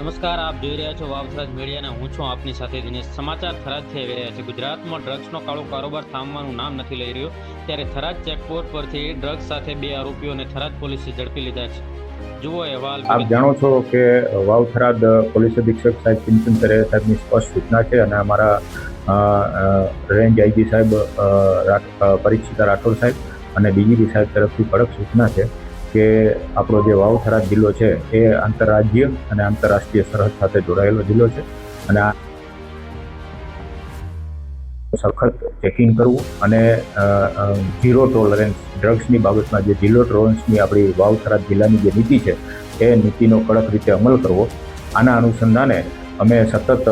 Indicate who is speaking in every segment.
Speaker 1: નમસ્કાર, આપ જોઈ રહ્યા છો વાવ થરાદ મીડિયા અને હું છું આપની સાથે દિનેશ। સમાચાર થરાદથી આવી રહ્યા છે। ગુજરાતમાં ડ્રગ્સનો કાળો કારોબાર થામવાનું નામ નથી લઈ રહ્યો, ત્યારે થરાદ ચેકપોસ્ટ પરથી ડ્રગ્સ સાથે 2 આરોપીઓને થરાદ પોલીસે ઝડપી લીધા છે। જુઓ અહેવાલ।
Speaker 2: આપ જાણો છો કે વાવ થરાદ પોલીસ અધિક્ષક સાહેબ ચિંતન સરેયા સાહેબની સ્પષ્ટ સૂચના છે અને અમારા રેન્જ આઈજી સાહેબ પરીક્ષિતા રાઠોડ સાહેબ અને ડીજીપી સાહેબ તરફથી કડક સૂચના છે કે આપણો જે વાવ થરાદ જિલ્લો છે એ આંતરરાજ્ય અને આંતરરાષ્ટ્રીય સરહદ સાથે જોડાયેલો જિલ્લો છે અને આ સખત ચેકિંગ કરવું અને ઝીરો ટોલરન્સ ડ્રગ્સની બાબતમાં જે ઝીરો ટોલરન્સની આપણી વાવ થરાદ જિલ્લાની જે નીતિ છે એ નીતિનો કડક રીતે અમલ કરવો। આના અનુસંધાને અમે સતત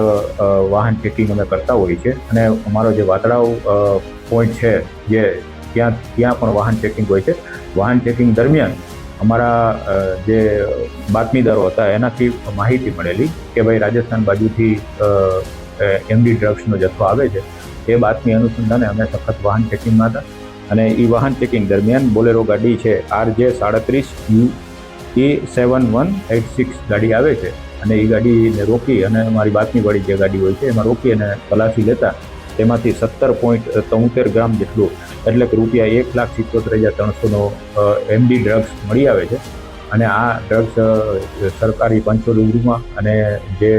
Speaker 2: વાહન ચેકિંગ અમે કરતા હોઈએ છીએ અને અમારો જે વાતળાવ પોઈન્ટ છે જે ત્યાં પણ વાહન ચેકિંગ હોય છે। વાહન ચેકિંગ દરમિયાન અમારા જે બાતમીદારો હતા એનાથી માહિતી મળેલી કે ભાઈ રાજસ્થાન બાજુથી એમડી ડ્રગ્સનો જથ્થો આવે છે। એ બાતમી અનુસંધાને અમે સખત વાહન ચેકિંગમાં હતા અને એ વાહન ચેકિંગ દરમિયાન બોલેરો ગાડી છે RJ37UE7186 ગાડી આવે છે અને એ ગાડીને રોકી અને અમારી બાતમીવાળી જે ગાડી હોય છે એમાં રોકી અને તલાશી લેતા તેમાંથી 17.73 ગ્રામ જેટલું એટલે કે ₹1,77,300નો એમડી ડ્રગ્સ મળી આવે છે અને આ ડ્રગ્સ સરકારી પંચો રૂબરૂમાં અને જે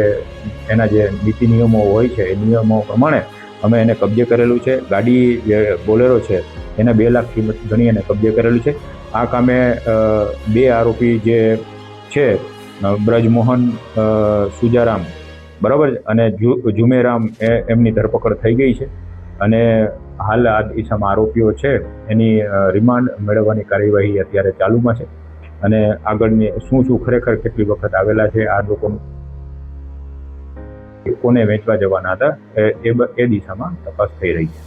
Speaker 2: એના જે નીતિ નિયમો હોય છે એ નિયમો પ્રમાણે અમે એને કબજે કરેલું છે। ગાડી જે બોલેરો છે એને 2 લાખ કિંમત ગણી અને કબજે કરેલું છે। આ કામે 2 આરોપી જે છે બ્રજમોહન સુજારામ બરાબર અને ઝુમેરામ એમની ધરપકડ થઈ ગઈ છે અને હાલ આ દિશામાં આરોપીઓ છે એની રિમાન્ડ મેળવવાની કાર્યવાહી અત્યારે ચાલુમાં છે અને આગળની શું ખરેખર કેટલી વખત આવેલા છે આ લોકોને વેચવા જવાના હતા એ દિશામાં તપાસ થઈ રહી છે।